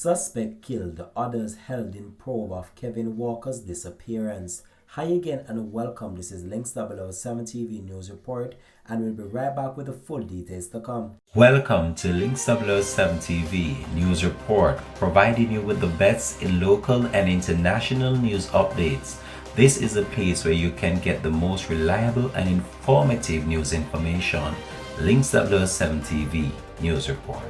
Suspect killed, the others held in probe of Kevin Walker's disappearance. Hi again and welcome. This is Links 007 TV News Report, and we'll be right back with the full details to come. Welcome to Links 007 TV News Report, providing you with the best in local and international news updates. This is a place where you can get the most reliable and informative news information. Links 007 TV News Report.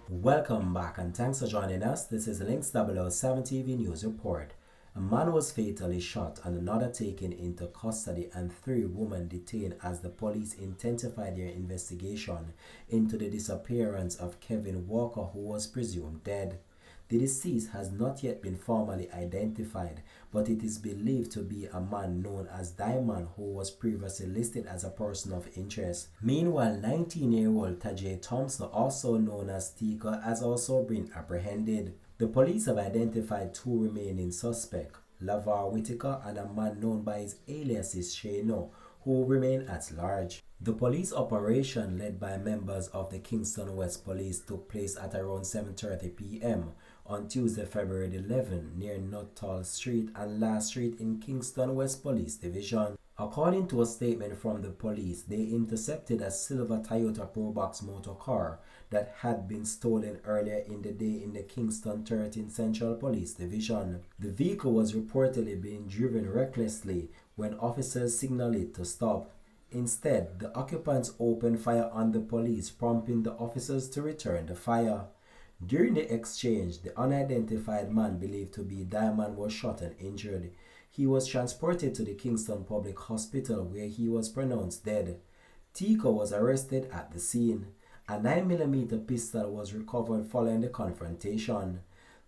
Welcome back and thanks for joining us. This is Links 007 TV News Report. A man was fatally shot and another taken into custody and 3 women detained as the police intensified their investigation into the disappearance of Kevin Walker, who was presumed dead. The deceased has not yet been formally identified, but it is believed to be a man known as Diamond, who was previously listed as a person of interest. Meanwhile, 19-year-old Tajay Thompson, also known as Tika, has also been apprehended. The police have identified 2 remaining suspects, LaVar Whitaker and a man known by his aliases Shano, who remain at large. The police operation, led by members of the Kingston West Police, took place at around 7:30 p.m. on Tuesday, February 11, near Nuttall Street and Last Street in Kingston West Police Division. According to a statement from the police, they intercepted a silver Toyota Probox motor car that had been stolen earlier in the day in the Kingston 13th Central Police Division. The vehicle was reportedly being driven recklessly when officers signaled it to stop. Instead, the occupants opened fire on the police, prompting the officers to return the fire. During the exchange, the unidentified man believed to be Diamond was shot and injured. He was transported to the Kingston Public Hospital where he was pronounced dead. Tika was arrested at the scene. A 9mm pistol was recovered following the confrontation.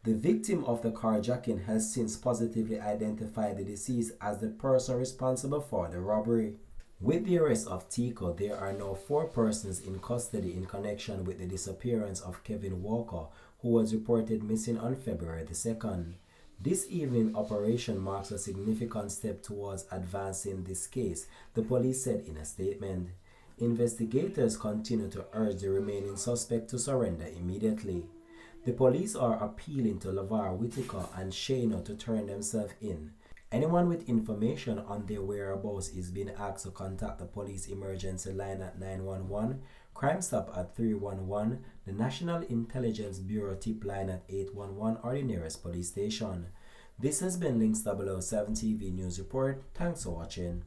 The victim of the carjacking has since positively identified the deceased as the person responsible for the robbery. With the arrest of Tika, there are now 4 persons in custody in connection with the disappearance of Kevin Walker, who was reported missing on February the 2nd. This evening operation marks a significant step towards advancing this case, the police said in a statement. Investigators continue to urge the remaining suspect to surrender immediately. The police are appealing to LaVar Whitaker and Shano to turn themselves in. Anyone with information on their whereabouts is being asked to contact the police emergency line at 911, Crime Stop at 311, the National Intelligence Bureau tip line at 811, or the nearest police station. This has been Links 007 TV News Report. Thanks for watching.